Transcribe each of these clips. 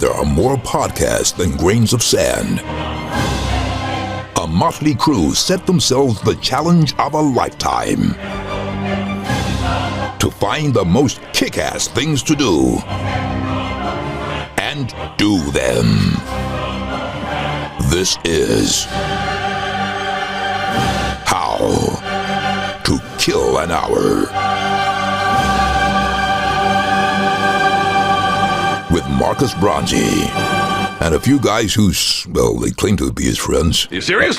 there are more podcasts than grains of sand, a motley crew set themselves the challenge of a lifetime to find the most kick-ass things to do and do them. This is How to Kill an Hour with Marcus Bronzy and a few guys who, well, they claim to be his friends. You serious?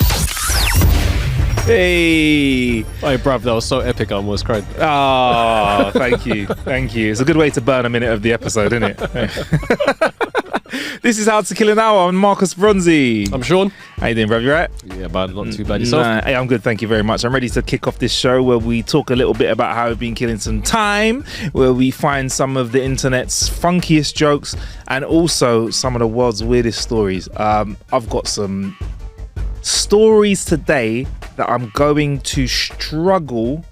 Hey! Oh, bruv, that was so epic, I almost cried. Oh, thank you. Thank you. It's a good way to burn a minute of the episode, isn't it? This is How to Kill an Hour. I'm Marcus Bronzy. I'm Sean. How you doing, bruv? You right? Yeah, but not too bad. Yourself? Hey, I'm good, thank you very much. I'm ready to kick off this show where we talk a little bit about how we've been killing some time, where we find some of the internet's funkiest jokes and also some of the world's weirdest stories. I've got some stories today that I'm going to struggle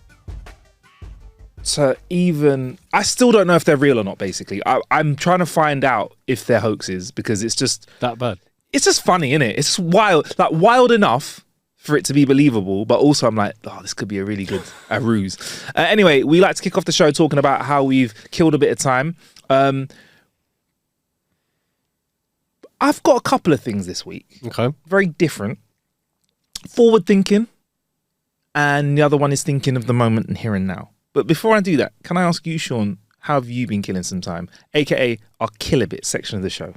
to even... I still don't know if they're real or not, basically. I'm trying to find out if they're hoaxes because it's just... That bad? It's just funny, isn't it? It's just wild. Like, wild enough for it to be believable, but also I'm like, oh, this could be a really good ruse. Anyway, we like to kick off the show talking about how we've killed a bit of time. I've got a couple of things this week. Okay. Very different. Forward thinking, and the other one is thinking of the moment and here and now. But before I do that, can I ask you, Sean, how have you been killing some time? AKA our Kill a Bit section of the show.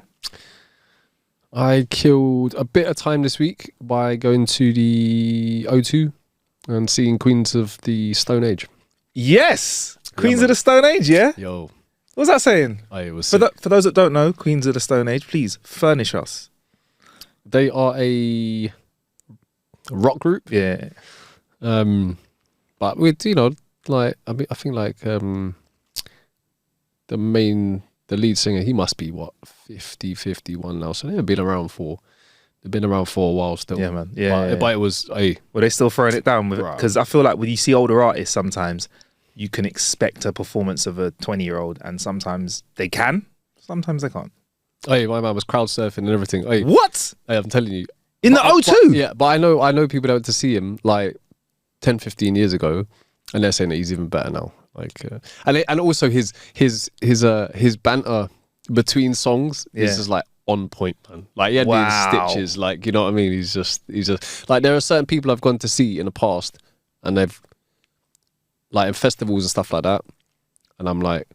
I killed a bit of time this week by going to the O2 and seeing Queens of the Stone Age. Yes! Queens man. of the Stone Age, yeah? Yo. What was that saying? It was For those that don't know, Queens of the Stone Age, please furnish us. They are a rock group. Yeah. But with, like, I think like the lead singer, he must be what, 50, 51 now. So they've been around for a while still. Yeah, man. Yeah. But it was Were they still throwing it down with it? Because I feel like when you see older artists, sometimes you can expect a performance of a 20-year-old, and sometimes they can, sometimes they can't. my man was crowd surfing and everything. What? I'm telling you. In the O2? Yeah, but I know people that went to see him like 10, 15 years ago, and they're saying that he's even better now. Like, and also his banter between songs is just like on point, man. Like, he had me in stitches. Like, you know what I mean? He's just like, there are certain people I've gone to see in the past, and they've like in festivals and stuff like that, and I'm like,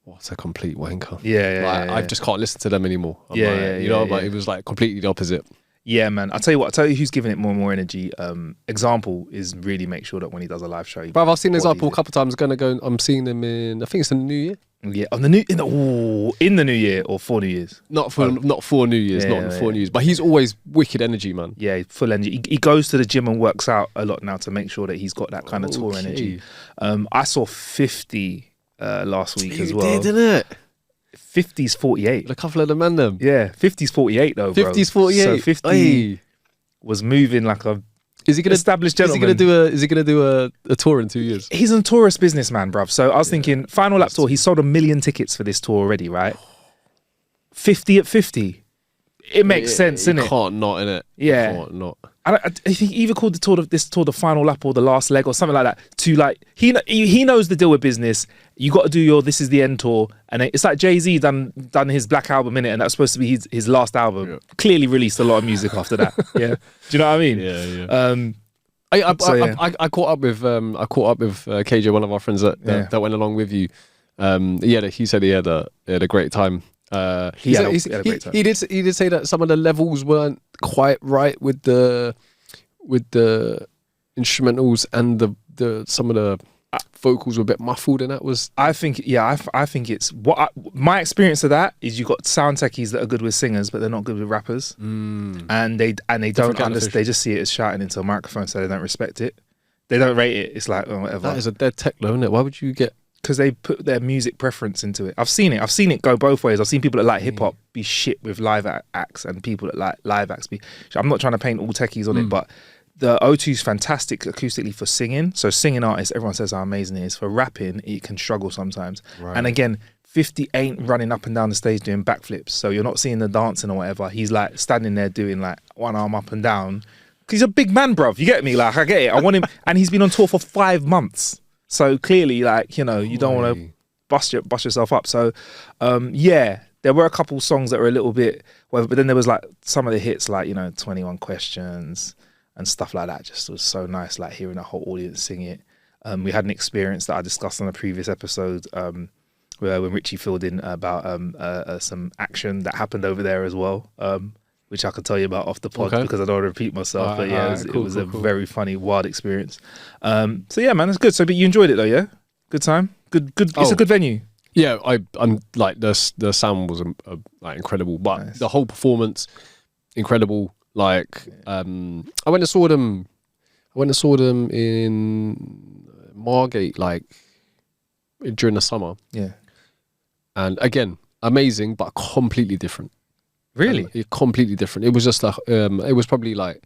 what a complete wanker. Yeah. I just can't listen to them anymore. But it was like completely the opposite. Yeah, man. I'll tell you who's giving it more and more energy. Example is really make sure that when he does a live show. But I've seen Example a couple of times. I'm seeing them in, I think it's the New Year. Yeah, in the New Year or for New Year's. Not for New Year's, New Year's. But he's always wicked energy, man. Yeah, full energy. He goes to the gym and works out a lot now to make sure that he's got that kind of tour energy. I saw 50 last week as well. You did, didn't it? 50's 48. A couple of them and them. Yeah, 50's 48 though, bro. 50's 48. So 50 was moving like a established gentleman. Is he gonna do a tour in 2 years? He's a tourist businessman, bruv. So I was thinking, final lap tour. He sold 1 million tickets for this tour already, right? 50 at 50. It makes sense, innit? You can't not, innit? Yeah. You can't not. I think he either called this tour the final lap or the last leg or something like that. To like, he knows the deal with business. You got to do your This Is the End tour, and it's like Jay-Z done his Black Album in it, and that's supposed to be his last album. Yeah. Clearly released a lot of music after that. Yeah, do you know what I mean? Yeah. I caught up with KJ, one of our friends that went along with you. He said he had a great time. He had a great time. He did say that some of the levels weren't quite right with the instrumentals, and the some of the vocals were a bit muffled, and that was... I think it's... my experience of that is you got sound techies that are good with singers, but they're not good with rappers. And they don't understand. They just see it as shouting into a microphone, so they don't respect it. They don't rate it. It's like, oh, whatever. That is a dead tech though, isn't it? Why would you get... Because they put their music preference into it. I've seen it go both ways. I've seen people that like hip-hop be shit with live acts, and people that like live acts be... I'm not trying to paint all techies on it, but... The O2 is fantastic acoustically for singing. So singing artists, everyone says how amazing it is. For rapping, it can struggle sometimes. Right. And again, 50 ain't running up and down the stage doing backflips, so you're not seeing the dancing or whatever. He's like standing there doing like one arm up and down. He's a big man, bruv. You get me? Like, I get it. I want him, and he's been on tour for 5 months. So clearly, like, you know, you don't want to bust yourself up. So, yeah, there were a couple songs that were a little bit, but then there was like some of the hits, like, you know, 21 Questions and stuff like that. Just was so nice, like hearing a whole audience sing it. We had an experience that I discussed on a previous episode where when Richie filled in about some action that happened over there as well, which I could tell you about off the pod because I don't want to repeat myself. But yeah, it was a very funny, wild experience. So yeah, man, it's good. So, but you enjoyed it though, yeah? Good time? Good. It's a good venue. Yeah, I'm like the sound was like incredible, but nice. The whole performance incredible. Like I went and saw them in Margate like during the summer. Yeah, and again, amazing, but completely different. Really, completely different. It was just like it was probably like.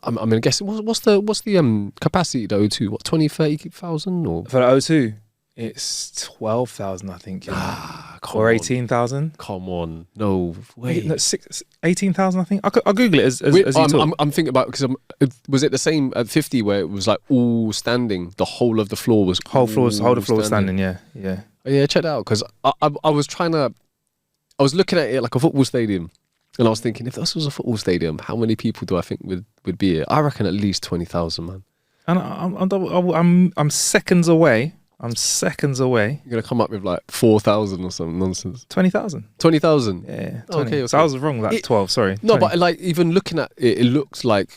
I mean, I guess what's the capacity to O2? What 20,000-30,000 or for the O2? It's 12,000, I think. Or 18,000. Come on, no way. No, 18,000, I think. I'll Google it as you talk. I'm thinking about because was it the same at 50 where it was like all standing? The whole of the floor was whole of the floor was standing. Yeah. Yeah, check it out because I was looking at it like a football stadium. And I was thinking, if this was a football stadium, how many people do I think would be here? I reckon at least 20,000, man. And I'm seconds away. You're gonna come up with like 4,000 or some nonsense. 20,000. 20,000. Yeah. 20. Okay. So I was wrong. Like 12. Sorry. No, 20. But like even looking at it, it looks like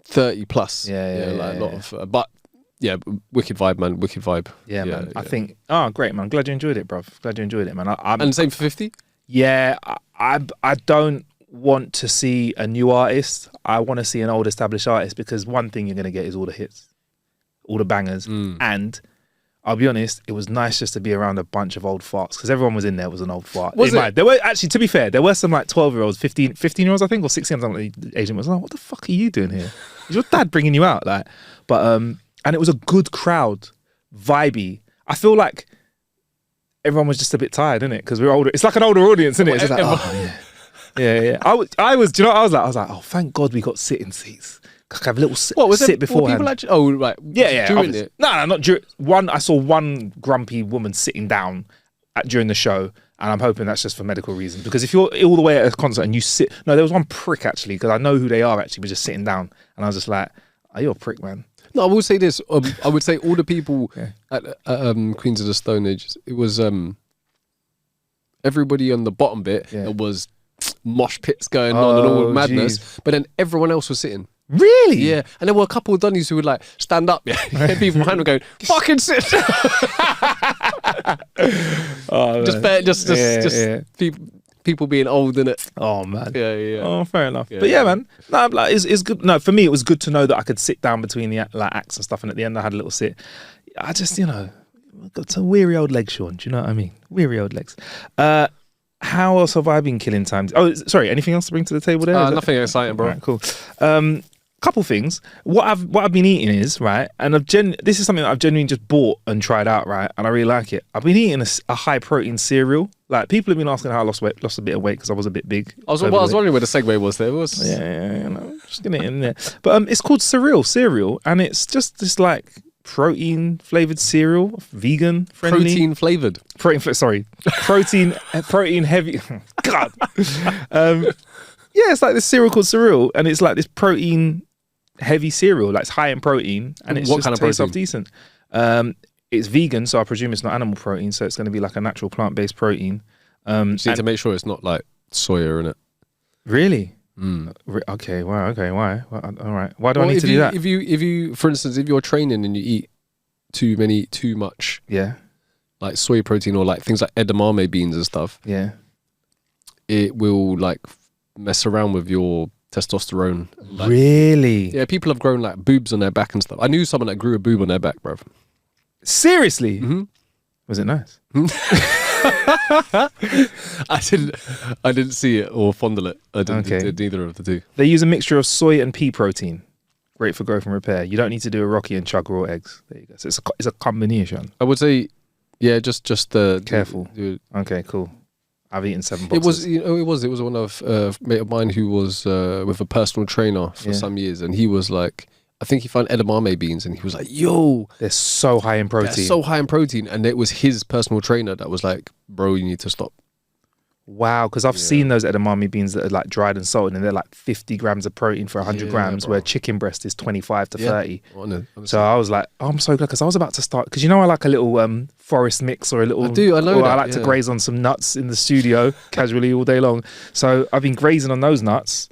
30 plus. Yeah. Like a lot of. But yeah, wicked vibe, man. Wicked vibe. Yeah, man. I think. Oh, great, man. Glad you enjoyed it, bruv. Glad you enjoyed it, man. And the same for 50. Yeah, I don't want to see a new artist. I want to see an old established artist because one thing you're going to get is all the hits, all the bangers. And I'll be honest, it was nice just to be around a bunch of old farts because everyone was in there was an old fart. There were actually, to be fair, there were some like 12-year-olds, 15-year-olds, I think, or 16. The agent was like, "What the fuck are you doing here? Is your dad bringing you out?" Like, but and it was a good crowd, vibey. I feel like everyone was just a bit tired, innit? Because we're older. It's like an older audience, isn't it? It's just like, yeah. I was. Do you know what I was like? Oh, thank God we got sitting seats. I have a little sit beforehand. People actually? Oh, right. Yeah. During it? No, not during. I saw one grumpy woman sitting down during the show, and I'm hoping that's just for medical reasons. Because if you're all the way at a concert and you sit, no, there was one prick actually because I know who they are actually, was just sitting down, and I was just like, "Are you a prick, man?" No, I will say this. I would say all the people at Queens of the Stone Age, it was everybody on the bottom bit. It was mosh pits going on and all madness, but then everyone else was sitting. Really? Yeah, and there were a couple of Dunnies who would like stand up. Yeah, people behind were going, "Fucking sit!" People being old, innit? Oh man. Yeah. Oh, fair enough. But yeah, man. No, like it's good. No, for me, it was good to know that I could sit down between the like acts and stuff, and at the end, I had a little sit. I just, got some weary old legs, Sean. Do you know what I mean? Weary old legs. How else have I been killing time? Oh, sorry. Anything else to bring to the table there? Nothing exciting, bro. Right, cool. Couple things. What I've been eating is right, and this is something that I've genuinely just bought and tried out, right, and I really like it. I've been eating a high protein cereal. Like people have been asking how I lost a bit of weight because I was a bit big. I was wondering where the segue was there. Just getting it in there. But it's called cereal, and it's just this like protein flavored cereal, vegan friendly. Protein flavored. Protein heavy. God. It's like this cereal called cereal, and it's like this protein heavy cereal, like it's high in protein, and it's what kind of tastes protein? Decent. It's vegan, so I presume it's not animal protein, so it's going to be like a natural plant-based protein. So you need to make sure it's not like soya in it. Really? Okay. Wow. Okay. Why? Well, all right. Why do I need to do that? If you, for instance, if you're training and you eat too much, like soy protein or like things like edamame beans and stuff, it will like mess around with your testosterone. Like, really? Yeah. People have grown like boobs on their back and stuff. I knew someone that grew a boob on their back, bruv. Seriously? Mm-hmm. Was it nice? I didn't see it or fondle it. I did neither of the two. They use a mixture of soy and pea protein. Great for growth and repair. You don't need to do a Rocky and chug raw eggs. There you go. So it's a combination. I would say Yeah, just the Careful. Okay, cool. I've eaten 7 boxes. It was one of a mate of mine who was with a personal trainer for some years, and he was like, I think he found edamame beans, and he was like, "Yo, they're so high in protein." They're so high in protein, and it was his personal trainer that was like, "Bro, you need to stop." Wow, because I've seen those edamame beans that are like dried and salted, and they're like 50 grams of protein for 100 grams, where chicken breast is 25 to 30. So I was like, oh, I'm so glad, because I was about to start, because you know I like a little forest mix or a little. I like to graze on some nuts in the studio casually all day long. So I've been grazing on those nuts.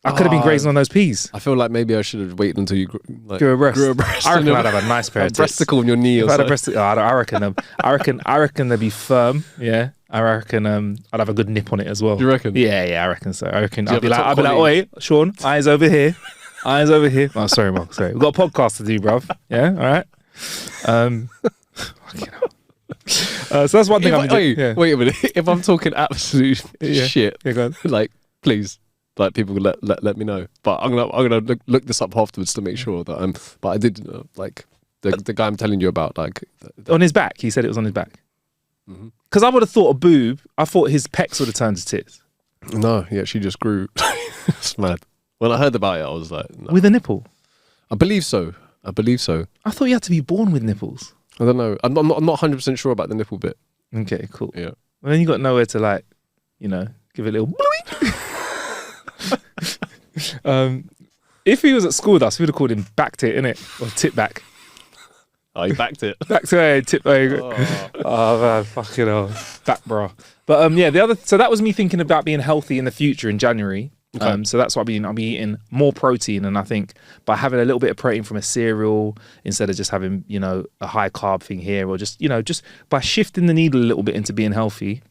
I could have been grazing on those peas. I feel like maybe I should have waited until you grew a breast. I reckon I'd have a nice pair of tits. Breasticle on your knee or something. I reckon they'd be firm. Yeah. I reckon I'd have a good nip on it as well. You reckon? Yeah, I reckon so. I reckon I'd be like, oi, Sean, eyes over here. Eyes over here. Oh, sorry, Mark. Sorry. We've got a podcast to do, bruv. Yeah, all right. So that's one thing I'm doing. Wait a minute. If I'm talking absolute shit, go on. Like, please, like, people let me know. But I'm gonna look this up afterwards to make sure that But I did like the guy I'm telling you about, like on his back. He said it was on his back. Because I would have thought a boob. I thought his pecs would have turned to tits. No, he actually just grew. It's mad. When I heard about it, I was like, no. With a nipple. I believe so. I thought you had to be born with nipples. I don't know. I'm not 100% sure about the nipple bit. Okay, cool. Yeah. Well, then you got nowhere to, like, you know, give it a little. If he was at school with us, we would have called him back tit, innit? Or tit back. Oh, he backed it. Back to tip. Oh man, fucking hell, back bra. But so that was me thinking about being healthy in the future in January. Okay. So that's what I'll be eating more protein, and I think by having a little bit of protein from a cereal instead of just having, you know, a high carb thing here, or just, you know, just by shifting the needle a little bit into being healthy.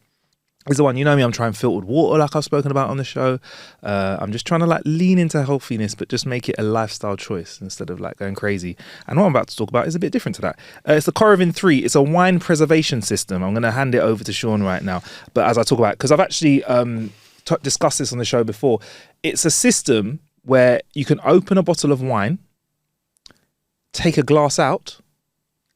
Is the one, you know me, I'm trying filtered water like I've spoken about on the show. I'm just trying to like lean into healthiness, but just make it a lifestyle choice instead of like going crazy. And what I'm about to talk about is a bit different to that. It's the Coravin 3. It's a wine preservation system. I'm going to hand it over to Sean right now. But as I talk about it, because I've actually discussed this on the show before, it's a system where you can open a bottle of wine, take a glass out,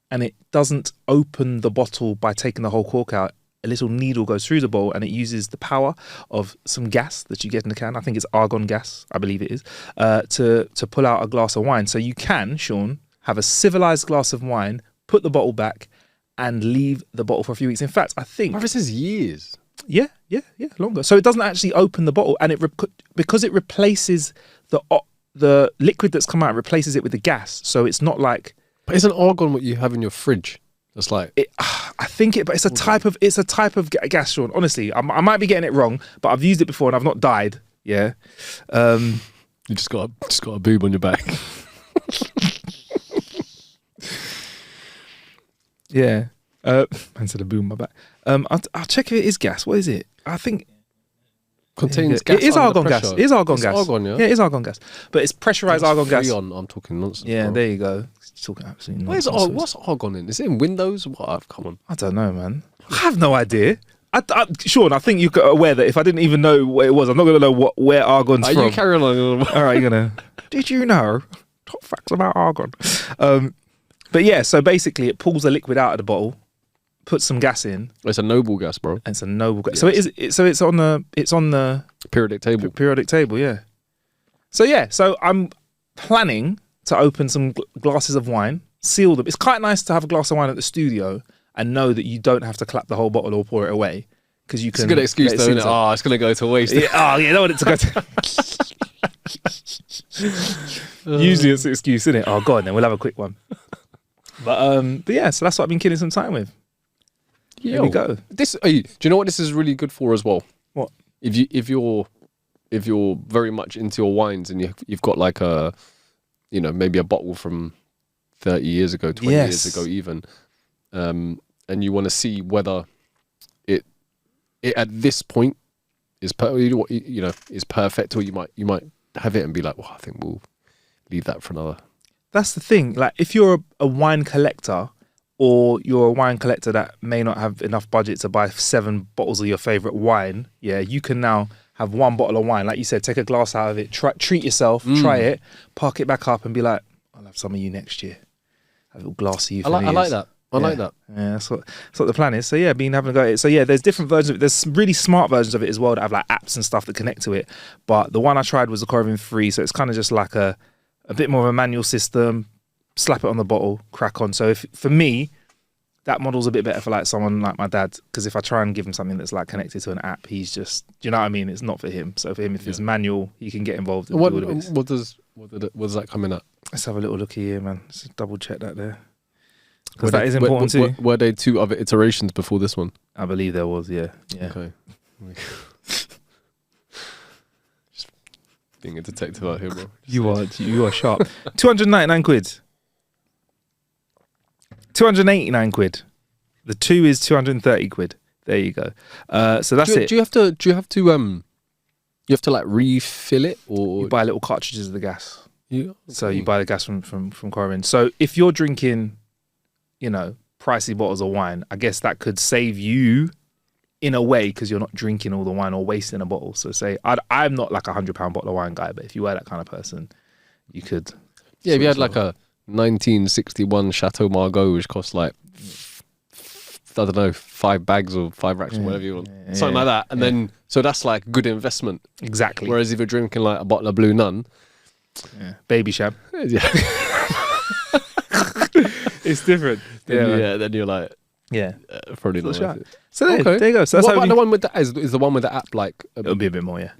and it doesn't open the bottle by taking the whole cork out. A little needle goes through the bowl, and it uses the power of some gas that you get in the can. I think it's argon gas, I believe it is, to pull out a glass of wine. So you can, Sean, have a civilized glass of wine, put the bottle back, and leave the bottle for a few weeks. In fact, I think... This is years. Yeah, longer. So it doesn't actually open the bottle, and because it replaces the liquid that's come out, it replaces it with the gas. So it's not like... But isn't argon what you have in your fridge? It's like I think but it's a type of gas, Sean. Honestly, I might be getting it wrong, but I've used it before and I've not died. Yeah. You just got a boob on your back. Yeah. Man said a boob on my back. I'll check if it is gas. What is it? I think contains gas. It is argon gas. It is argon gas. Argon, yeah. Yeah, it is argon gas. But it's pressurized argon gas. I'm talking nonsense. Yeah, bro. there you go. Talking absolutely nonsense. What's argon in? Is it in Windows? What? Come on. I don't know, man. I have no idea. Sean, I think you're aware that if I didn't even know what it was, I'm not going to know where argon's from. You carry on. All right, you're going to... Did you know? Top facts about argon. But yeah, so basically it pulls the liquid out of the bottle, puts some gas in. It's a noble gas, bro. And it's a noble gas. Yes. So it's on the periodic table. Periodic table, yeah. So yeah, so I'm planning to open some glasses of wine, seal them. It's quite nice to have a glass of wine at the studio and know that you don't have to clap the whole bottle or pour it away, because you can. It's a good excuse though, isn't it? Oh, it's going to go to waste. Yeah, I don't want it to go to... Usually it's an excuse, isn't it? Oh, God, then we'll have a quick one. But yeah, so that's what I've been killing some time with. Here we go. Do you know what this is really good for as well? What? If you're very much into your wines and you've got like a, you know, maybe a bottle from 30 years ago, 20 years ago even, and you want to see whether it at this point is is perfect, or you might have it and be like, well, I think we'll leave that for another. That's the thing. Like, if you're a wine collector, or you're a wine collector that may not have enough budget to buy 7 bottles of your favorite wine, yeah, you can now have 1 bottle of wine. Like you said, take a glass out of it, treat yourself, try it, park it back up, and be like, I'll have some of you next year. A little glass of you. I like that. I like that. Yeah, that's what the plan is. So yeah, been having a go at it. So yeah, there's different versions of it. There's some really smart versions of it as well that have like apps and stuff that connect to it. But the one I tried was the Coravin 3, so it's kind of just like a bit more of a manual system. Slap it on the bottle, crack on. So for me, that model's a bit better for like someone like my dad, because if I try and give him something that's like connected to an app, he's just, do you know what I mean? It's not for him. So for him, if it's manual, he can get involved. And What does that come in at? Let's have a little look here, man. Let's double check that there. Because that is important too. Were there 2 other iterations before this one? I believe there was, yeah. Okay. Just being a detective out here, bro. You are sharp. 299 quid. 289 quid. The 2 is 230 quid. There you go. So that's it. Do you have to like refill it, or You buy little cartridges of the gas. Yeah, okay. So you buy the gas from Coravin. So if you're drinking, pricey bottles of wine, I guess that could save you in a way, because you're not drinking all the wine or wasting a bottle. So say I'm not like £100 bottle of wine guy, but if you were that kind of person, you could. Yeah, if you had like a 1961 Chateau Margaux, which costs like, I don't know, 5 bags or 5 racks or whatever you want, something like that, and then so that's like good investment. Exactly. Whereas if you're drinking like a bottle of Blue Nun, Baby Shab, it's different. Then you're like, probably not worth it. So there you go. So that's what about the one with the is the one with the app like? It'll be a bit more, I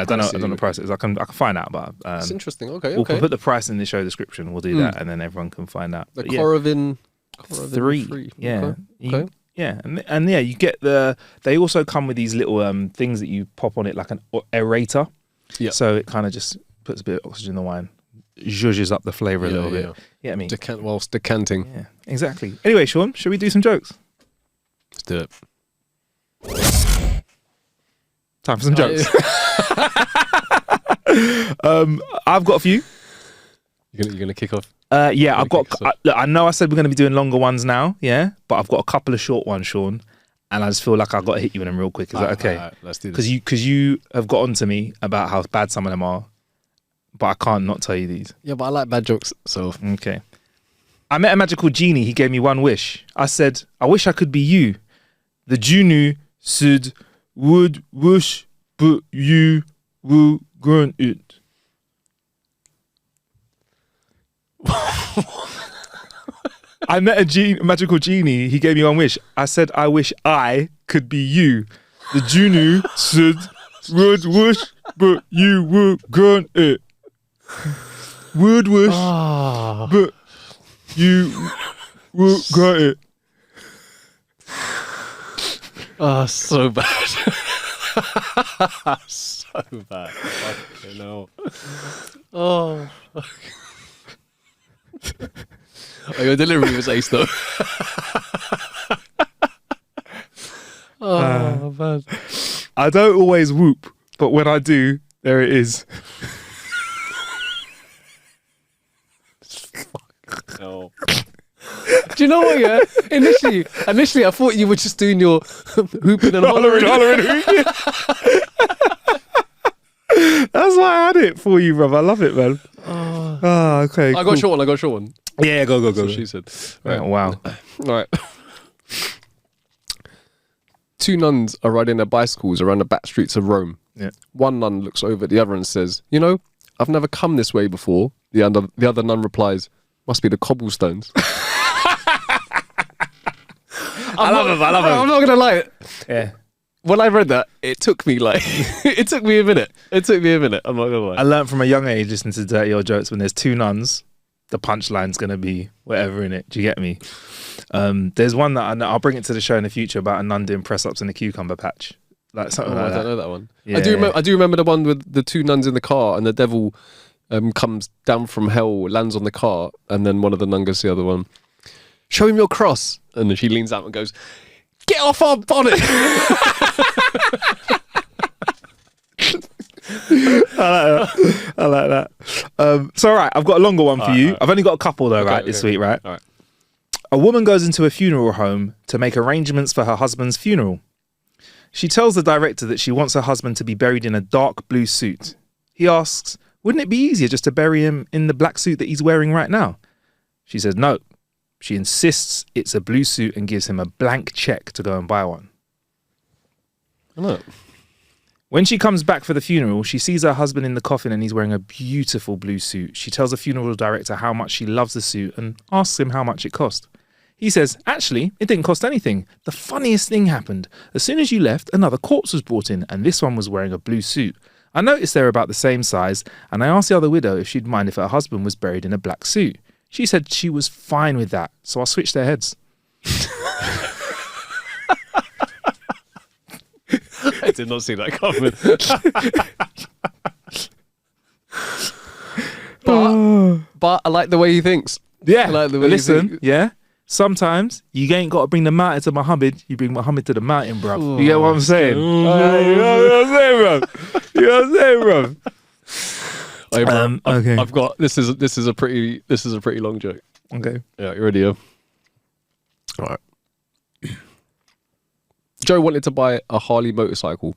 don't know the prices. I can find out, but it's interesting. Okay, we'll put the price in the show description. We'll do that, and then everyone can find out. The Coravin 3. Yeah. Okay. And you get they also come with these little things that you pop on it like an aerator. Yeah. So it kind of just puts a bit of oxygen in the wine, zhuzhes up the flavour a little bit. Yeah, I mean, whilst decanting. Yeah, exactly. Anyway, Sean, should we do some jokes? Let's do it. Time for some jokes. I've got a few. You're gonna kick off. I've got. I know I said we're going to be doing longer ones now, but I've got a couple of short ones, Sean, and I just feel like I've got to hit you in them real quick. Is that okay? All right, let's do this. Because you have got on to me about how bad some of them are, but I can't not tell you these. Yeah, but I like bad jokes, so okay. I met a magical genie. He gave me one wish. I said, I wish I could be you. The genie said, would wish, but you will grant it. I met a magical genie. He gave me one wish. I said, I wish I could be you. The genie said, would wish, but you will grant it. Would wish, but you will grant it. Oh, so bad. So bad. Fucking hell. Oh. Your delivery was ace though. Oh, man. I don't always whoop, but when I do, there it is. No. Do you know what? Yeah, initially, I thought you were just doing your hooping and hollering. That's why I had it for you, bruv. I love it, man. Okay. I got a short one. Yeah, go. That's what she said. Right. Wow. Right. 2 nuns are riding their bicycles around the back streets of Rome. Yeah. One nun looks over at the other and says, I've never come this way before. The other nun replies, must be the cobblestones. I love him. I'm not gonna lie. Yeah. When I read that, it took me a minute. I'm not gonna lie. I learned from a young age listening to Dirty Old Jokes, when there's 2 nuns, the punchline's gonna be whatever in it. Do you get me? There's one that I'll bring it to the show in the future about a nun doing press ups in a cucumber patch. Like something like that. I don't know that one. Yeah. I do remember the one with the 2 nuns in the car and the devil comes down from hell, lands on the car, and then one of the nuns goes to the other one, show him your cross, and then she leans out and goes, get off our bonnet. I like that. So all right, I've got a longer one for you. I've only got a couple though, this week, right? All right. A woman goes into a funeral home to make arrangements for her husband's funeral. She tells the director that she wants her husband to be buried in a dark blue suit. He asks, wouldn't it be easier just to bury him in the black suit that he's wearing right now? She says, no, She insists it's a blue suit and gives him a blank check to go and buy one. Look. When she comes back for the funeral, she sees her husband in the coffin and he's wearing a beautiful blue suit. She tells the funeral director how much she loves the suit and asks him how much it cost. He says, actually, it didn't cost anything. The funniest thing happened. As soon as you left, another corpse was brought in and this one was wearing a blue suit. I noticed they were about the same size and I asked the other widow if she'd mind if her husband was buried in a black suit. She said she was fine with that, so I switched their heads. I did not see that coming. but I like the way he thinks. Yeah, I like the way listen, yeah. Sometimes you ain't got to bring the mountain to Muhammad, you bring Muhammad to the mountain, bro. You get what I'm saying? You know what I'm saying, bro? You know what I'm saying, bro? Okay. Okay. I've got this is a pretty long joke. Okay. Yeah, you ready? Yeah? All right. Joe wanted to buy a Harley motorcycle.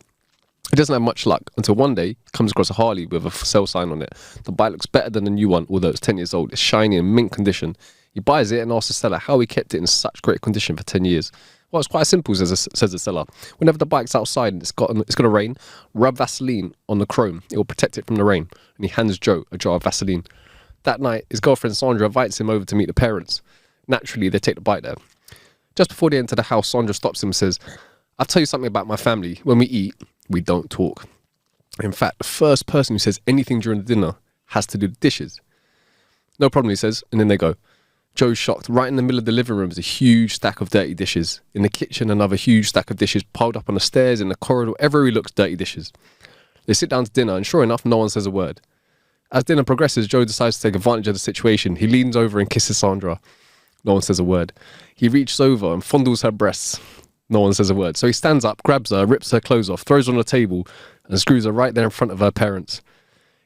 He doesn't have much luck until one day he comes across a Harley with a for sale sign on it. The bike looks better than the new one, although it's 10 years old. It's shiny and mint condition. He buys it and asks the seller how he kept it in such great condition for 10 years. Well, it's quite simple, says the seller. Whenever the bike's outside and it's going to rain, rub Vaseline on the chrome. It will protect it from the rain. And he hands Joe a jar of Vaseline. That night, his girlfriend Sandra invites him over to meet the parents. Naturally, they take the bike there. Just before they enter the house, Sandra stops him and says, I'll tell you something about my family. When we eat, we don't talk. In fact, the first person who says anything during the dinner has to do the dishes. No problem, he says, and then they go. Joe's shocked. Right in the middle of the living room is a huge stack of dirty dishes. In the kitchen, another huge stack of dishes piled up on the stairs, in the corridor, everywhere he looks, dirty dishes. They sit down to dinner, and sure enough, no one says a word. As dinner progresses, Joe decides to take advantage of the situation. He leans over and kisses Sandra. No one says a word. He reaches over and fondles her breasts. No one says a word. So he stands up, grabs her, rips her clothes off, throws her on the table, and screws her right there in front of her parents.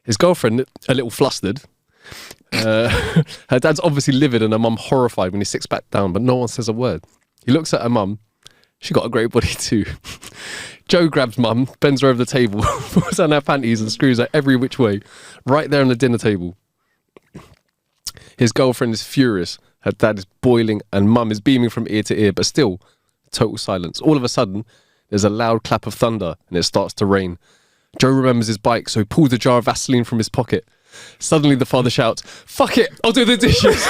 His girlfriend, a little flustered. Her dad's obviously livid and her mum horrified when he sits back down, but no one says a word. He looks at her mum. She got a great body too. Joe grabs mum, bends her over the table, puts on her panties and screws her every which way, right there on the dinner table. His girlfriend is furious. Her dad is boiling and mum is beaming from ear to ear, but still, total silence. All of a sudden, there's a loud clap of thunder and it starts to rain. Joe remembers his bike, so he pulls a jar of Vaseline from his pocket. Suddenly, the father shouts, "Fuck it, I'll do the dishes."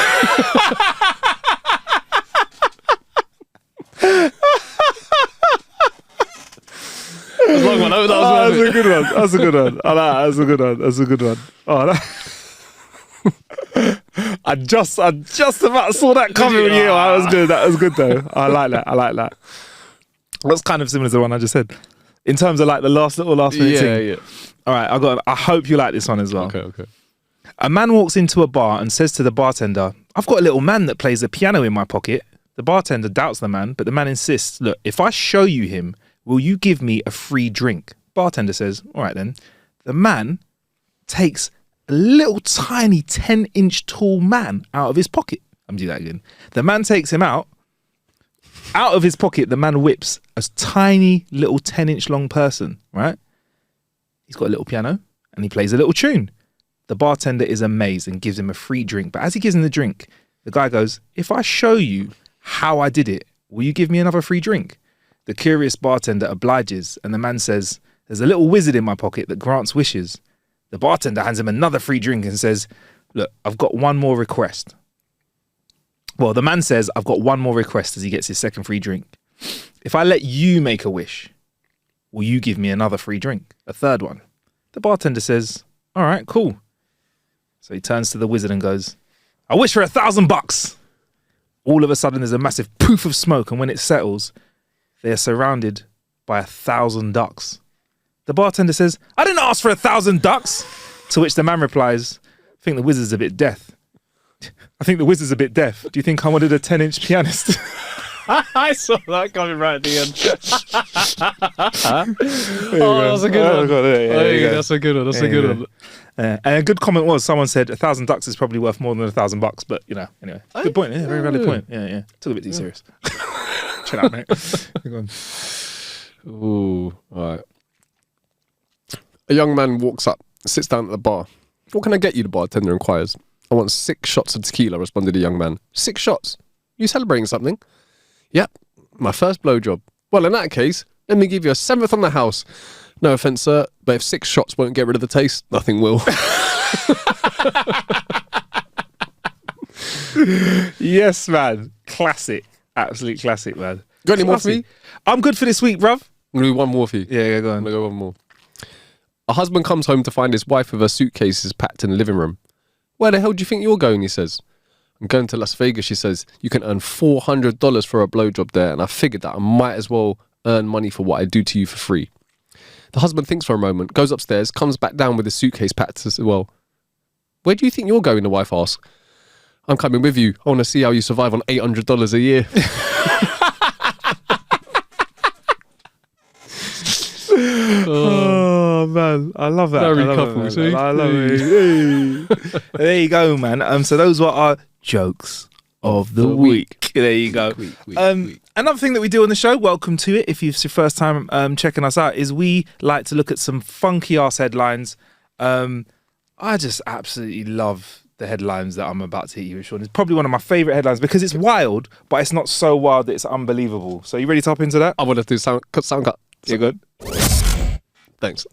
That's a long one. That's a good one. That's a good one. I like that. That's a good one. That's a good one. Oh, I just about saw that coming with you. That was good. That was good though. I like that. I like that. That's kind of similar to the one I just said. In terms of like the last minute thing. Yeah. All right, I hope you like this one as well. Okay. A man walks into a bar and says to the bartender, "I've got a little man that plays the piano in my pocket." The bartender doubts the man, but the man insists, "Look, if I show you him, will you give me a free drink?" Bartender says, "All right then." The man takes a little tiny 10-inch tall man out of his pocket. I'm doing that again. The man takes him out of his pocket. The man whips a tiny little 10-inch long person, right? He's got a little piano and he plays a little tune. The bartender is amazed and gives him a free drink. But as he gives him the drink, the guy goes, "If I show you how I did it, will you give me another free drink?" The curious bartender obliges and the man says, "There's a little wizard in my pocket that grants wishes." The bartender hands him another free drink and says, "Look, I've got one more request." Well, the man says, "I've got one more request," as he gets his second free drink. "If I let you make a wish, will you give me another free drink? A third one?" The bartender says, "All right, cool." So he turns to the wizard and goes, "I wish for $1,000. All of a sudden, there's a massive poof of smoke, and when it settles, they are surrounded by 1,000 ducks. The bartender says, "I didn't ask for 1,000 ducks." To which the man replies, "I think the wizard's a bit deaf. Do you think I wanted a 10-inch pianist?" I saw that coming right at the end. That's a good one. That's a good one. That's a good one. And a good comment was, someone said 1,000 ducks is probably worth more than $1,000, but anyway, good point. Yeah, very valid point. Yeah. Took a bit too serious. Chill out, mate. Go on. Ooh, all right. A young man walks up, sits down at the bar. "What can I get you?" the bartender inquires. "I want 6 shots of tequila," responded the young man. 6 shots? You celebrating something? Yep, my first blowjob. Well, in that case, let me give you a 7th on the house. No offence, sir, but if 6 shots won't get rid of the taste, nothing will. Yes, man. Classic. Absolute classic, man. Got any more for me? I'm good for this week, bruv. I'm going to do one more for you. Yeah, go on. I'm going to go one more. A husband comes home to find his wife with her suitcases packed in the living room. Where the hell do you think you're going, he says. I'm going to Las Vegas, she says. You can earn $400 for a blowjob there, and I figured that I might as well earn money for what I do to you for free. The husband thinks for a moment, goes upstairs, comes back down with his suitcase packed as well. Where do you think you're going, the wife asks. I'm coming with you. I want to see how you survive on $800 a year. Oh man, I love that. Very I love couple, it, see? I love it. There you go, man. So those were our jokes of the week. There you go. Another thing that we do on the show, welcome to it. If it's your first time checking us out, is we like to look at some funky ass headlines. I just absolutely love the headlines that I'm about to hit you with, Sean. It's probably one of my favourite headlines because it's wild, but it's not so wild that it's unbelievable. So you ready to hop into that? I want to do sound cut. You're good. Thanks.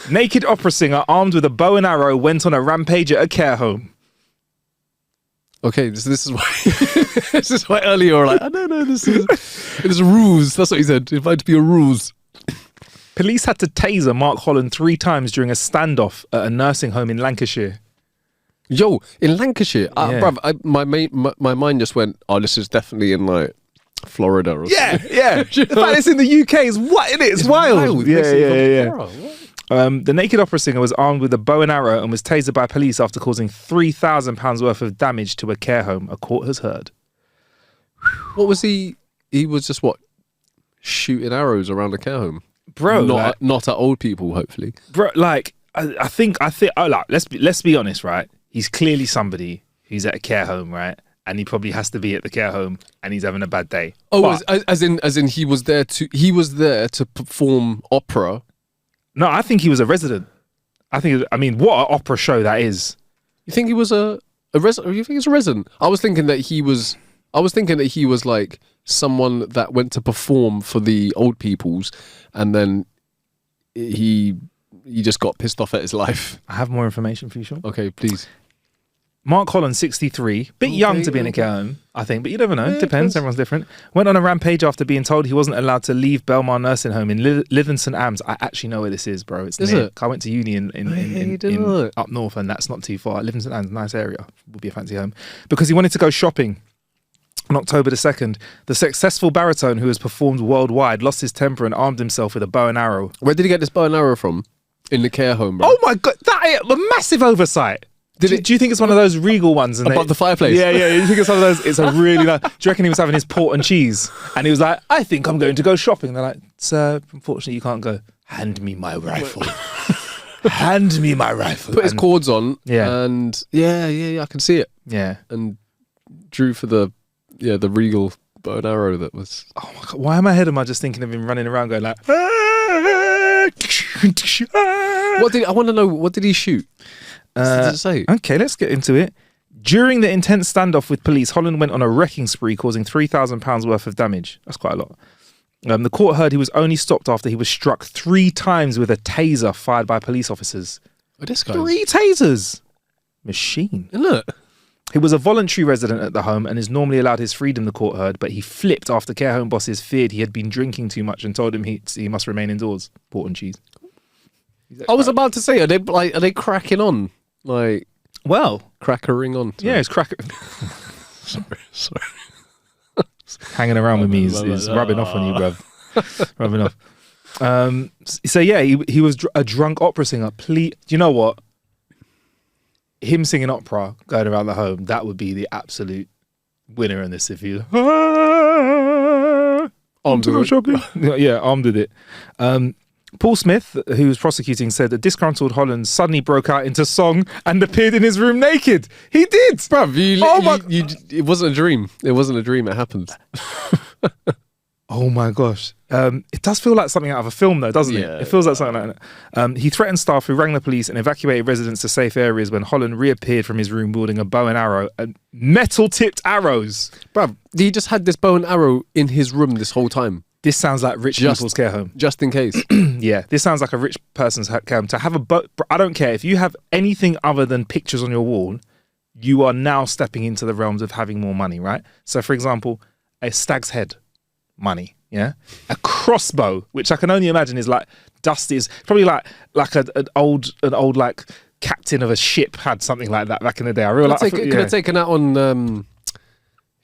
Naked opera singer armed with a bow and arrow went on a rampage at a care home. Okay, this is why this is why earlier you were like, no, this is a ruse. That's what he said. It might be a ruse. Police had to taser Mark Holland 3 times during a standoff at a nursing home in Lancashire. Yo, in Lancashire, Yeah. bruv, my mind just went, oh, this is definitely in like Florida or something. Yeah. The fact it's in the UK is what in it? It's wild. Yeah. The naked opera singer was armed with a bow and arrow and was tasered by police after causing £3,000 worth of damage to a care home, a court has heard. What was he? He was just shooting arrows around a care home, Bro. Not at old people, hopefully. Bro, like I think. Oh, like let's be honest, right? He's clearly somebody who's at a care home, right? And he probably has to be at the care home, and he's having a bad day. Oh, as in he was there to perform opera. No, I think he was a resident. I mean, what an opera show that is. You think he was a resident? You think he's a resident? I was thinking that he was like someone that went to perform for the old peoples, and then he just got pissed off at his life. I have more information for you, Sean. Okay, please. Mark Holland, 63, bit young to be in a care home, I think, but you never know. It depends. Everyone's different. Went on a rampage after being told he wasn't allowed to leave Belmar Nursing Home in Lytham St Ambs. I actually know where this is, bro. It's near. I went to uni in up north, and that's not too far. Lytham St Ambs, nice area. Would be a fancy home. Because he wanted to go shopping. On October the 2nd, the successful baritone who has performed worldwide lost his temper and armed himself with a bow and arrow. Where did he get this bow and arrow from? In the care home, bro. Oh my God, that is a massive oversight. Do you think it's one of those regal ones? Above the fireplace? Yeah. You think it's one of those? It's a really nice. Do you reckon he was having his port and cheese? And he was like, I think I'm going to go shopping. They're like, sir, unfortunately, you can't go. Hand me my rifle. Hand me my rifle. Put his cords on. Yeah. And yeah, I can see it. Yeah. And drew for the regal bow and arrow that was. Oh my God. Why in my head am I just thinking of him running around going like. I want to know, what did he shoot? Does it say? Okay, let's get into it. During the intense standoff with police, Holland went on a wrecking spree, causing £3,000 worth of damage. That's quite a lot. The court heard he was only stopped after he was struck 3 times with a taser fired by police officers. Oh, this guy. 3 tasers. Machine. Isn't it? He was a voluntary resident at the home and is normally allowed his freedom, the court heard, but he flipped after care home bosses feared he had been drinking too much and told him he must remain indoors. Port and cheese. I was about to say, are they cracking on? Like, well, crackering on. Yeah, it's cracker. Sorry. Hanging around with me is rubbing off on you, bruv. Rubbing off. So yeah, he was a drunk opera singer. Please, do you know what? Him singing opera, going around the home, that would be the absolute winner in this. If you armed with it. Yeah, armed with it. Paul Smith, who was prosecuting, said that disgruntled Holland suddenly broke out into song and appeared in his room naked. He did, bruv. It wasn't a dream. It wasn't a dream. It happened. Oh my gosh. It does feel like something out of a film though, doesn't it? It feels like something like that. He threatened staff who rang the police and evacuated residents to safe areas when Holland reappeared from his room wielding a bow and arrow and metal-tipped arrows. Bruv, he just had this bow and arrow in his room this whole time. This sounds like rich people's care home. Just in case. Yeah, this sounds like a rich person's care home. To have a bow, I don't care. If you have anything other than pictures on your wall, you are now stepping into the realms of having more money, right? So for example, a stag's head, money. Yeah, a crossbow, which I can only imagine is like dusty, is probably like an old like captain of a ship had something like that back in the day. I realize could have taken out on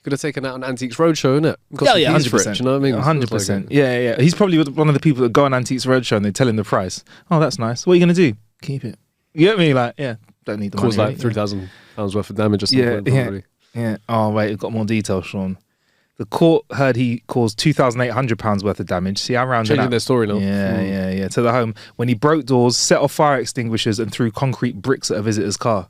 Antiques Roadshow, innit? Yeah, 100%. You know what I mean? 100%. Yeah. He's probably one of the people that go on Antiques Roadshow and they tell him the price. Oh, that's nice. What are you gonna do? Keep it. You get me? Like, yeah, don't need the money. Cause like £3,000 worth of damage or something. Yeah. Oh wait, we've got more details, Sean. The court heard he caused £2,800 worth of damage. See, I'm rounding changing up. their story now. Yeah. To the home when he broke doors, set off fire extinguishers, and threw concrete bricks at a visitor's car.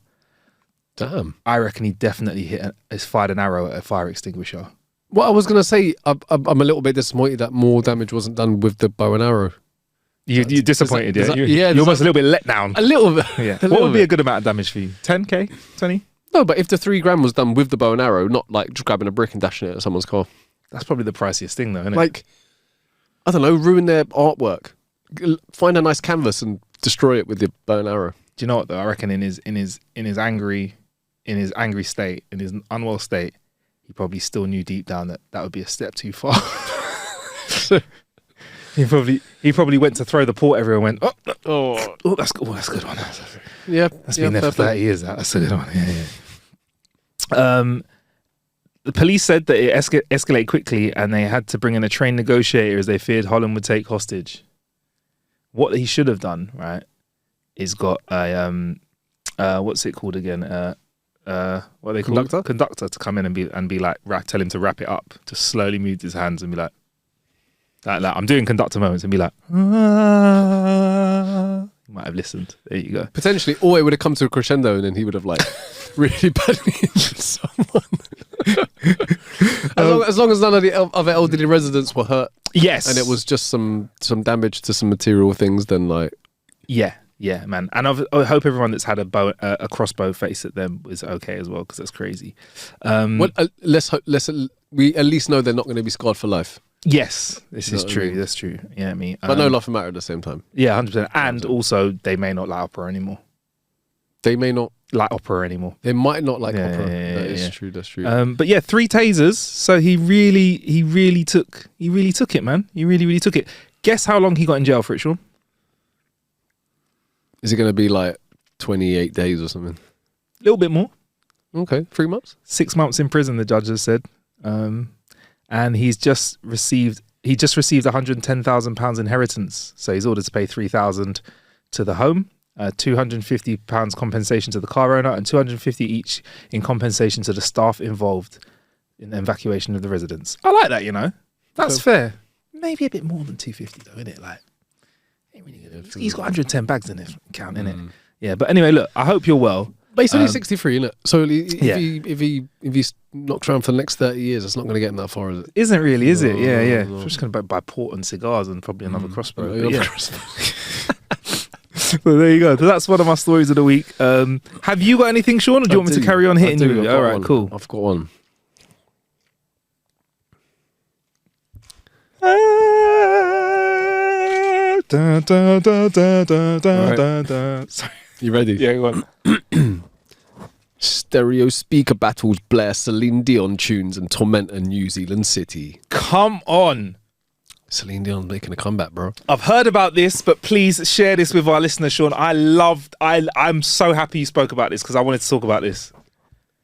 Damn. I reckon he definitely fired an arrow at a fire extinguisher. What I was gonna say, I'm a little bit disappointed that more damage wasn't done with the bow and arrow. You're disappointed, yeah? You're almost a little bit let down. A little bit. Yeah. What would be a good amount of damage for you? 10k? 20? No, but if the $3,000 was done with the bow and arrow, not like just grabbing a brick and dashing it at someone's car. That's probably the priciest thing, though, isn't it? Like, I don't know, ruin their artwork. Find a nice canvas and destroy it with your bow and arrow. Do you know what though? I reckon in his angry state, in his unwell state, he probably still knew deep down that would be a step too far. He probably went to throw the port everywhere and went, that's good one. Yeah, that's been there for 30 years. That's a good one. Yeah. The police said that it escalated quickly and they had to bring in a trained negotiator as they feared Holland would take hostage. What he should have done, right, is got a what's it called again? What are they called? Conductor to come in and be like, tell him to wrap it up, to slowly move his hands and be like I'm doing conductor moments and be like, you might have listened. There you go. Potentially, or it would have come to a crescendo and then he would have like really badly injured someone. As long as none of the other elderly residents were hurt. Yes. And it was just some damage to some material things, then like. Yeah, man. And I hope everyone that's had a crossbow face at them was okay as well, because that's crazy. We at least know they're not going to be scarred for life. Yes, this is true. I mean? That's true. Yeah, but no life matter at the same time. Yeah, 100%. And also, they may not like opera anymore. They may not like opera anymore. They might not like opera. Yeah, that is true. That's true. But yeah, 3 tasers. So he really took it, man. He really took it. Guess how long he got in jail for it, Sean? Is it going to be like 28 days or something? A little bit more. Okay, 3 months. 6 months in prison, the judge has said. And he's just received £110,000 inheritance. So he's ordered to pay £3,000 to the home, £250 compensation to the car owner, and £250 each in compensation to the staff involved in the evacuation of the residents. I like that, you know. That's fair. Maybe a bit more than £250 though, isn't it? Like, ain't really gonna, he's got 110 bags in his account, innit? Yeah, but anyway, look, I hope you're well. But he's only 63, isn't it? So if he knocks around for the next 30 years, it's not going to get him that far, is it? Isn't really, is it? Yeah. No. I'm just going to buy port and cigars and probably another crossbow. Well, there you go. So that's one of my stories of the week. Have you got anything, Sean, or do you want me to carry on hitting you? All right, cool. I've got one. Sorry. You ready? Yeah, go on. Stereo speaker battles blare Celine Dion tunes and torment a New Zealand city. Come on. Celine Dion making a comeback, bro. I've heard about this, but please share this with our listeners, Sean. I'm so happy you spoke about this because I wanted to talk about this.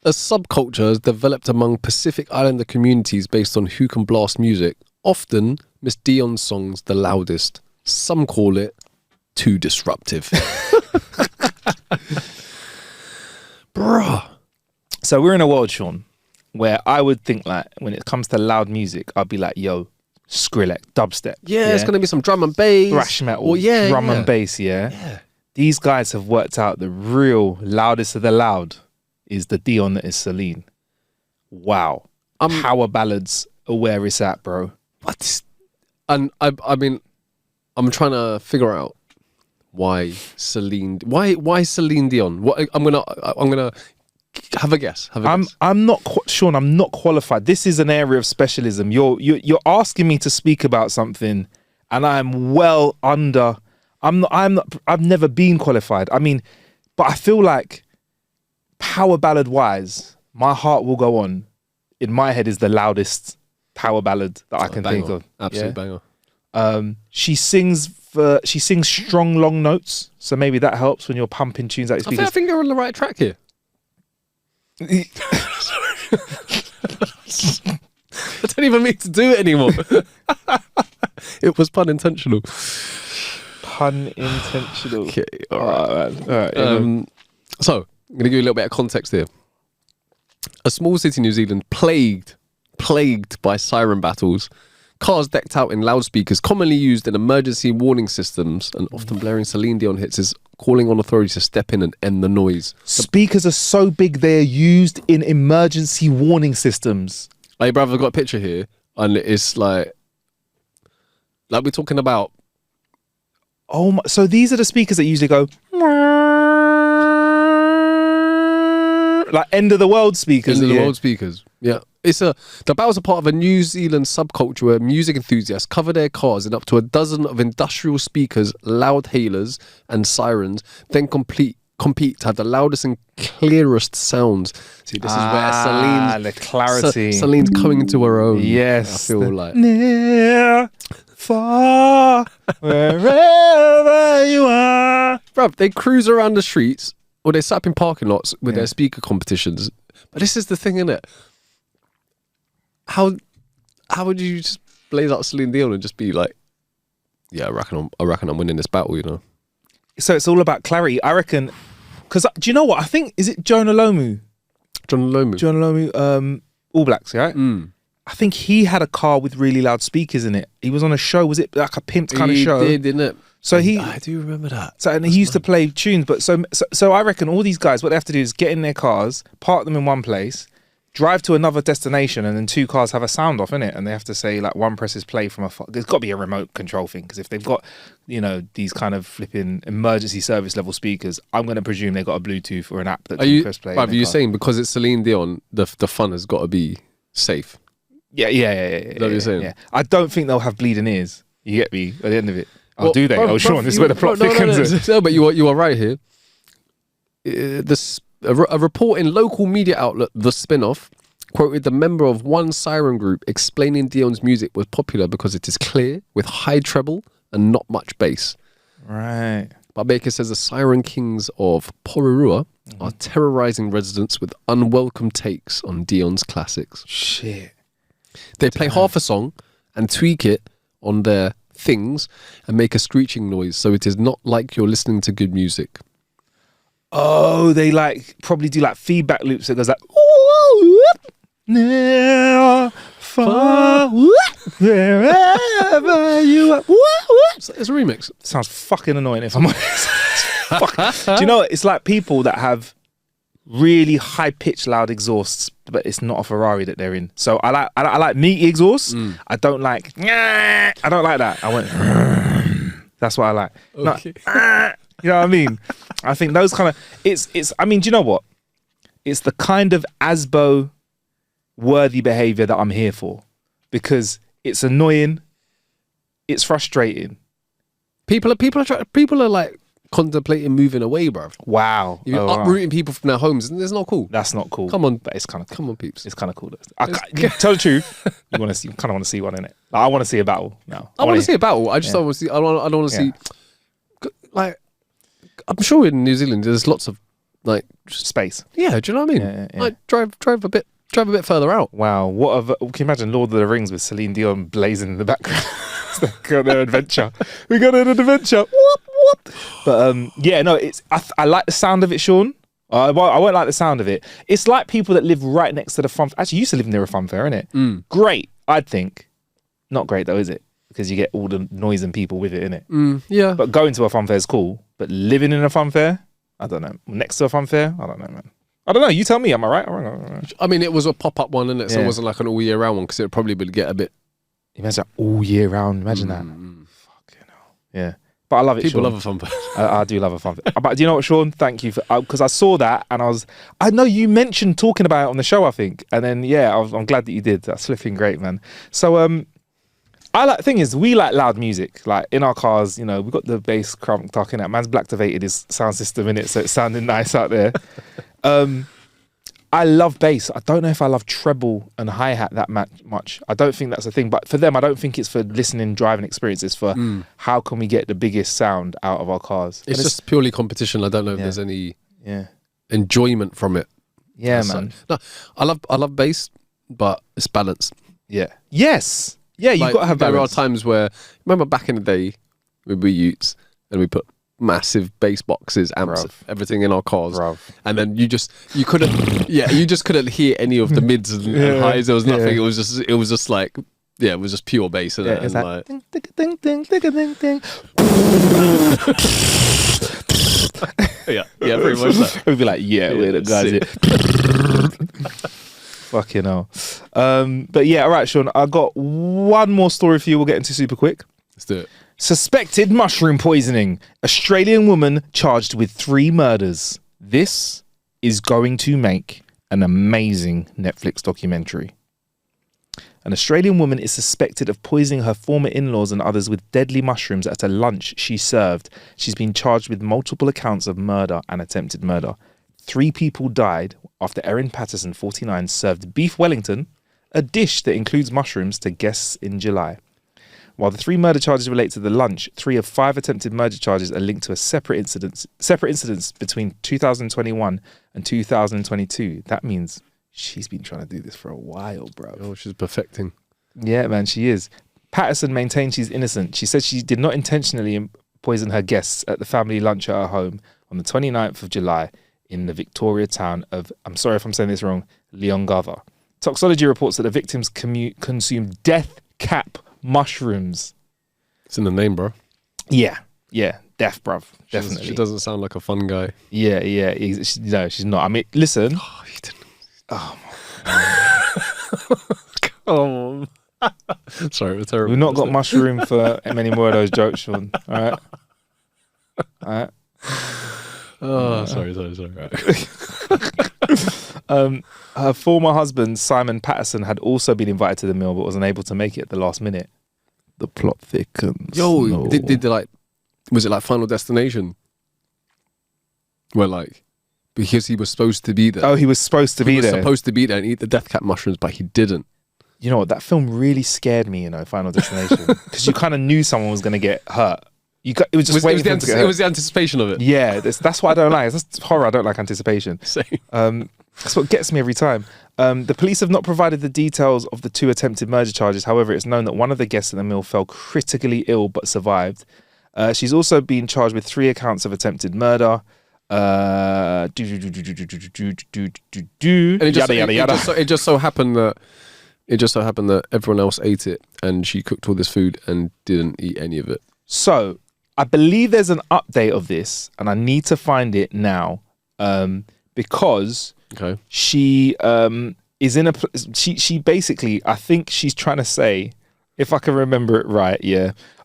A subculture has developed among Pacific Islander communities based on who can blast music. Often, Miss Dion's songs the loudest. Some call it too disruptive. Bruh. So we're in a world, Sean, where I would think like when it comes to loud music, I'd be like, yo, Skrillex, dubstep. Yeah, it's going to be some drum and bass. Thrash metal, drum and bass, yeah. These guys have worked out the real loudest of the loud is the Dion that is Celine. Wow. Power ballads are where it's at, bro. What? And I mean, I'm trying to figure out why Celine Dion. What I'm gonna have a guess. I'm not Sean. I'm not qualified. This is an area of specialism. You're asking me to speak about something, and I'm well under. I'm not. I've never been qualified. I mean, but I feel like power ballad wise, My Heart Will Go On, in my head is the loudest power ballad that I can think of. Absolute banger. She sings strong long notes, so maybe that helps when you're pumping tunes out your speakers. I think you're on the right track here. I don't even mean to do it anymore. It was pun intentional. Pun intentional. Okay, all right. All right. So I'm going to give you a little bit of context here. A small city, New Zealand, plagued by siren battles. Cars decked out in loudspeakers, commonly used in emergency warning systems, and often blaring Celine Dion hits, is calling on authorities to step in and end the noise. Speakers are so big they are used in emergency warning systems. Hey, brother, I've got a picture here, and it's like we're talking about. Oh my! So these are the speakers that usually go like end of the world speakers. End of the world speakers. Yeah. The battles are part of a New Zealand subculture where music enthusiasts cover their cars in up to a dozen of industrial speakers, loud hailers, and sirens, then compete to have the loudest and clearest sounds. See, this is where the clarity. Celine's coming into her own. Yes, I feel like near, far, wherever you are. Bruv, they cruise around the streets or they sat up in parking lots with their speaker competitions. But this is the thing, innit? How would you just blaze out Celine Dion and just be like, yeah, I reckon I'm winning this battle, you know? So it's all about clarity, I reckon. Because do you know what? I think, is it Jonah Lomu? All Blacks, right? I think he had a car with really loud speakers in it. He was on a show. Was it like a pimped kind of show? He did, didn't it? So I do remember that. So, and he used to play tunes. But so I reckon all these guys, what they have to do is get in their cars, park them in one place, drive to another destination, and then two cars have a sound off in it, and they have to say like one presses play from a. There's got to be a remote control thing, because if they've got, you know, these kind of flipping emergency service level speakers, I'm going to presume they've got a Bluetooth or an app that can press play. Are you saying because it's Celine Dion, the fun has got to be safe? Yeah. Is that what you're saying? Yeah. I don't think they'll have bleeding ears. You get me? At the end of it, do they? Sean, this is where the plot thickens. No, but you are right here. A report in local media outlet The Spin-Off quoted the member of one siren group explaining Dion's music was popular because it is clear, with high treble and not much bass. Right. But Baker says the siren kings of Pororua are terrorising residents with unwelcome takes on Dion's classics. Shit. They play half a song and tweak it on their things and make a screeching noise, so it is not like you're listening to good music. Oh, they probably do feedback loops that goes like near, far, wherever you are. It's a remix. Sounds fucking annoying if I'm honest. Do you know what? It's like people that have really high pitched loud exhausts, but it's not a Ferrari that they're in. So I like meaty exhausts. I don't like that. I went that's what I like. Okay. You know what I mean? I think those kind of it's I mean, do you know what? It's the kind of ASBO worthy behavior that I'm here for, because it's annoying, it's frustrating. People are like contemplating moving away, bro. Wow. You're uprooting people from their homes, and it's not cool. That's not cool. Come on, but it's kind of cool. Come on, peeps. It's kind of cool. Tell the truth. You kind of want to see one in it. Like, I want to see a battle now. I want to see a battle. I just don't want to see. I don't want to see. Like, I'm sure in New Zealand there's lots of like space. Yeah, do you know what I mean? Yeah. Like drive a bit further out. Wow, can you imagine Lord of the Rings with Celine Dion blazing in the background? Got their adventure. We got an adventure. Whoop whoop. But I like the sound of it, Sean. I won't like the sound of it. It's like people that live right next to the fun. Actually, you used to live near a fun fair, innit? Great, I'd think. Not great though, is it? Because you get all the noise and people with it, innit? Yeah. But going to a fun fair is cool. But living in a fun fair, I don't know. Next to a fun fair, I don't know, man. I don't know. You tell me. Am I right? I mean, it was a pop-up one, innit? So it wasn't like an all-year-round one, because it probably would get a bit Imagine that all year round. Imagine that. Fucking hell. Yeah. But I love it, People Sean. love a fun fact. I do love a fun fact. But do you know what, Sean? Thank you for because I saw that and I know you mentioned talking about it on the show, I think, and then I'm glad that you did. That's flipping great, man. So thing is, we like loud music. Like in our cars, we've got the bass cranked up in it. Man's black-activated his sound system in it, so it's sounding nice out there. I love bass. I don't know if I love treble and hi-hat that much. I don't think that's a thing. But for them, I don't think it's for listening, driving experience. It's for how can we get the biggest sound out of our cars. It's just purely competition. I don't know if there's any Yeah. enjoyment from it. Yeah, So, man. no, I love bass, but it's balanced. Yeah. Yes. Yeah, you've got to have balance. There are times where, remember back in the day, we were youths and we put massive bass boxes, amps, everything in our cars. Bruv. And then you just couldn't hear any of the mids and highs. There was nothing. It was just like, it was just pure bass. Yeah, it's like, ding, ding, ding, ding, ding, ding, ding. yeah, pretty much that. We'd be like, we're the guys here. Fucking hell. But yeah, all right, Sean, I got one more story for you. We'll get into super quick. Let's do it. Suspected mushroom poisoning. Australian woman charged with 3 murders. This is going to make an amazing Netflix documentary. An Australian woman is suspected of poisoning her former in-laws and others with deadly mushrooms at a lunch she served. She's been charged with multiple accounts of murder and attempted murder. 3 people died after Erin Patterson, 49, served beef Wellington, a dish that includes mushrooms, to guests in July. While the 3 murder charges relate to the lunch, 3 of 5 attempted murder charges are linked to a separate incidents between 2021 and 2022. That means she's been trying to do this for a while, bro. Oh, she's perfecting. Yeah, man, she is. Patterson maintains she's innocent. She said she did not intentionally poison her guests at the family lunch at her home on the 29th of July in the Victoria town of, I'm sorry if I'm saying this wrong, Leongatha. Toxology reports that the victims consumed death cap mushrooms. It's in the name, bro. Yeah, death, bruv. Definitely. She doesn't sound like a fun guy. Yeah. No, she's not. I mean, listen. Oh, you didn't. Oh, Come on. Sorry, we're terrible. we've not got mushroom for many more of those jokes, Sean. All right. Oh, sorry. Her former husband, Simon Patterson, had also been invited to the meal but was unable to make it at the last minute. The plot thickens. Did was it like Final Destination? Where because he was supposed to be there. Oh, he was supposed to be there. Supposed to be there and eat the death cap mushrooms, but he didn't. You know what? That film really scared me, Final Destination. Because you kind of knew someone was going to get hurt. It was just waiting for them to get hurt. It was the anticipation of it. Yeah, that's what I don't like. That's horror. I don't like anticipation. Same. That's what gets me every time. The police have not provided the details of the 2 attempted murder charges. However, it's known that one of the guests at the meal fell critically ill but survived. She's also been charged with 3 accounts of attempted murder. And it just so happened that everyone else ate it, and she cooked all this food and didn't eat any of it. So I believe there's an update of this, and I need to find it now, because she is in a. She basically, I think she's trying to say, if I can remember it right,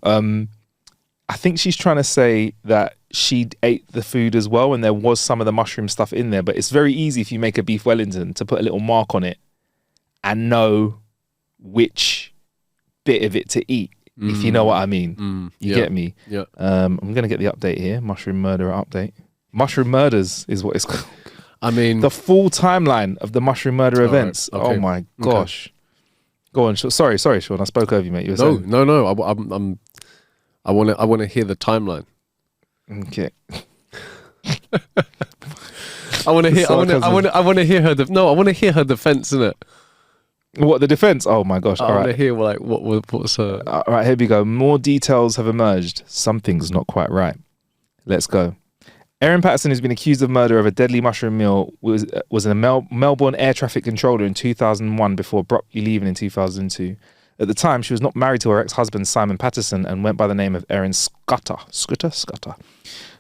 I think she's trying to say that she ate the food as well, and there was some of the mushroom stuff in there. But it's very easy if you make a beef Wellington to put a little mark on it and know which bit of it to eat. If you know what I mean. You get me? Yeah. I'm going to get the update here. Mushroom murder update. Mushroom murders is what it's called. I mean, the full timeline of the mushroom murder events. Right. Okay. Oh my gosh. Okay. Go on. Sorry, Sean. I spoke over you, mate. No. I want to hear the timeline. Okay. I want to hear her. I want to hear her defense in it. What, the defense? Oh my gosh! I want to hear what's her. All right, here we go. More details have emerged. Something's not quite right. Let's go. Erin Patterson, who's been accused of murder of a deadly mushroom meal, was a Melbourne air traffic controller in 2001 before abruptly leaving in 2002. At the time, she was not married to her ex-husband Simon Patterson and went by the name of Erin Scudder.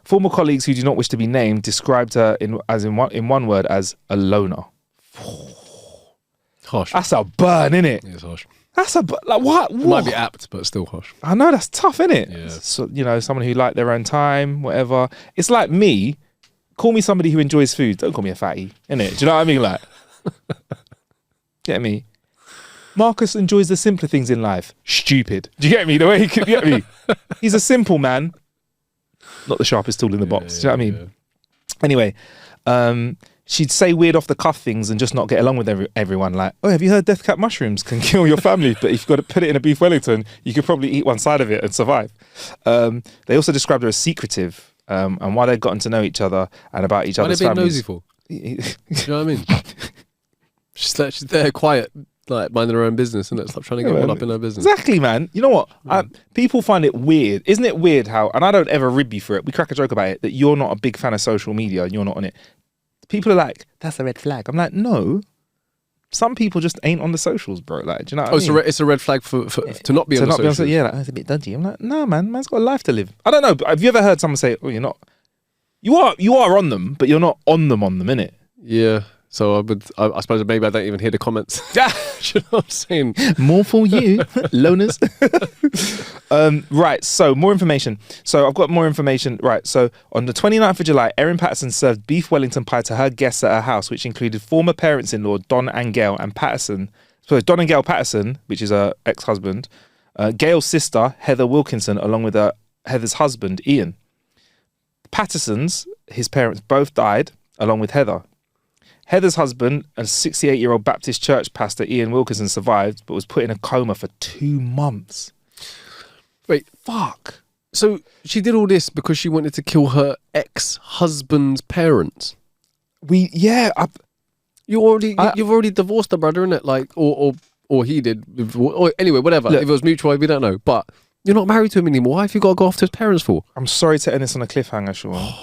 Former colleagues who do not wish to be named described her in one word as a loner. Harsh. That's a burn, innit? It's harsh. That's like what? It might be apt, but still harsh. I know that's tough, isn't it? Yeah. So, you know, someone who like their own time, whatever. It's like me. Call me somebody who enjoys food. Don't call me a fatty, innit? Do you know what I mean? Like, get me? Marcus enjoys the simpler things in life. Stupid. Do you get me? The way he could get me. He's a simple man. Not the sharpest tool in the box. Do you know what I mean? Anyway, she'd say weird off the cuff things and just not get along with everyone. Like, oh, have you heard death cap mushrooms can kill your family? But if you've got to put it in a beef Wellington, you could probably eat one side of it and survive. They also described her as secretive. And why they'd gotten to know each other and about each other's families. Why they being nosy for? Do you know what I mean? She's there quiet, like minding her own business, and stop trying to get all up in her business. Exactly, man. You know what? People find it weird. Isn't it weird how, and I don't ever rib you for it, we crack a joke about it, that you're not a big fan of social media and you're not on it. People are like, that's a red flag. I'm like, no. Some people just ain't on the socials, bro. Like, do you know what I mean? It's a red flag for to not be on the socials. Yeah, like, it's a bit dodgy. I'm like, no, man's got a life to live. I don't know. But have you ever heard someone say, oh, you're not? You are on them, but you're not on them, innit? Yeah. So I suppose maybe I don't even hear the comments. Yeah. You know what I'm saying? More for you, loners. Right, so more information. So I've got more information. Right, so on the 29th of July, Erin Patterson served beef Wellington pie to her guests at her house, which included former parents-in-law Don and Gail and Patterson. So Don and Gail Patterson, which is her ex-husband, Gail's sister, Heather Wilkinson, along with Heather's husband, Ian. Patterson's, his parents both died, along with Heather. Heather's husband, a 68-year-old Baptist church pastor, Ian Wilkinson, survived, but was put in a coma for 2 months. Wait, fuck. So she did all this because she wanted to kill her ex-husband's parents? You've already divorced her brother, innit? Like, or he did. Or anyway, whatever. Look, if it was mutual, we don't know. But you're not married to him anymore. Why have you got to go after his parents for? I'm sorry to end this on a cliffhanger, Sean.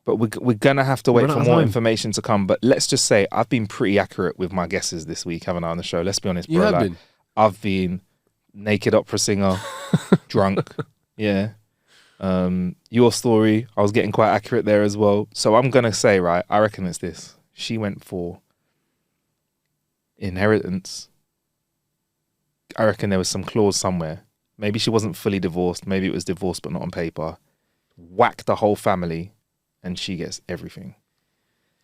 But we're going to have to wait for more information to come. But let's just say I've been pretty accurate with my guesses this week, haven't I, on the show? Let's be honest, bro. You have been? I've been naked opera singer, drunk. Yeah. Your story, I was getting quite accurate there as well. So I'm going to say, right, I reckon it's this. She went for inheritance. I reckon there was some clause somewhere. Maybe she wasn't fully divorced. Maybe it was divorced but not on paper. Whack the whole family. And she gets everything.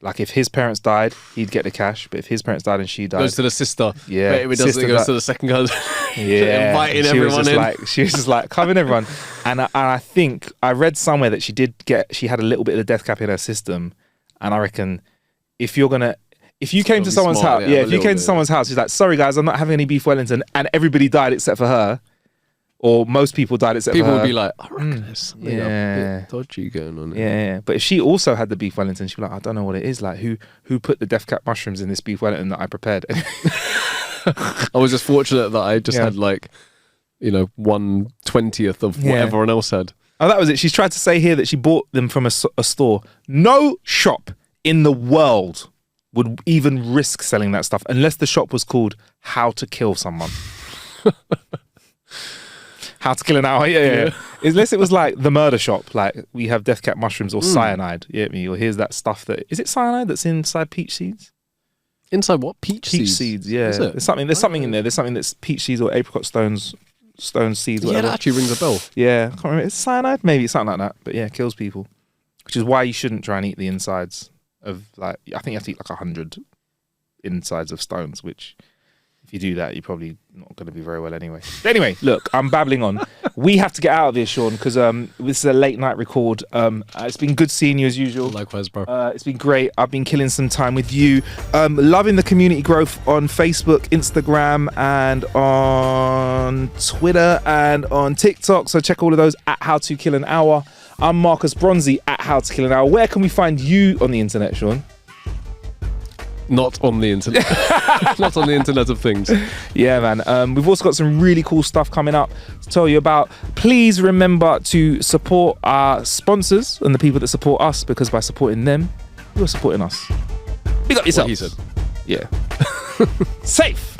Like if his parents died, he'd get the cash. But if his parents died and she died, goes to the sister. Yeah, it doesn't go to the second cousin. Yeah, inviting everyone in. She was just like coming everyone. And I think I read somewhere that she had a little bit of the death cap in her system. And I reckon if you came to someone's house, if you came to someone's house, she's like, sorry guys, I'm not having any beef Wellington, and everybody died except for her. Or most people died except for her. People would be like, I reckon there's something a bit dodgy going on here. Yeah. But if she also had the beef Wellington, she'd be like, I don't know what it is. Like, who put the death cap mushrooms in this beef Wellington that I prepared? I was just fortunate that I just had 1/20th of what everyone else had. Oh, that was it. She's tried to say here that she bought them from a store. No shop in the world would even risk selling that stuff unless the shop was called How to Kill Someone. How to Kill an Hour, yeah. Unless it was like the murder shop, like we have death cap mushrooms or cyanide, or here's that stuff is it cyanide that's inside peach seeds? Inside what? Peach seeds, yeah. There's something in there. There's something that's peach seeds or apricot stone seeds, whatever. Yeah, that actually rings a bell. Yeah, I can't remember. It's cyanide? Maybe it's something like that. But yeah, it kills people. Which is why you shouldn't try and eat the insides of I think you have to eat like 100 insides of stones, which if you do that, you're probably not going to be very well anyway. But anyway, look, I'm babbling on. We have to get out of here, Sean, because this is a late night record. It's been good seeing you as usual. Likewise, bro. It's been great. I've been killing some time with you. Loving the community growth on Facebook, Instagram, and on Twitter and on TikTok. So check all of those at How to Kill an Hour. I'm Marcus Bronzy at How to Kill an Hour. Where can we find you on the internet, Sean? Not on the internet. Not on the internet of things. Yeah, man. We've also got some really cool stuff coming up to tell you about. Please remember to support our sponsors and the people that support us, because by supporting them, you're supporting us. Big up yourself. What he said. Yeah. Safe.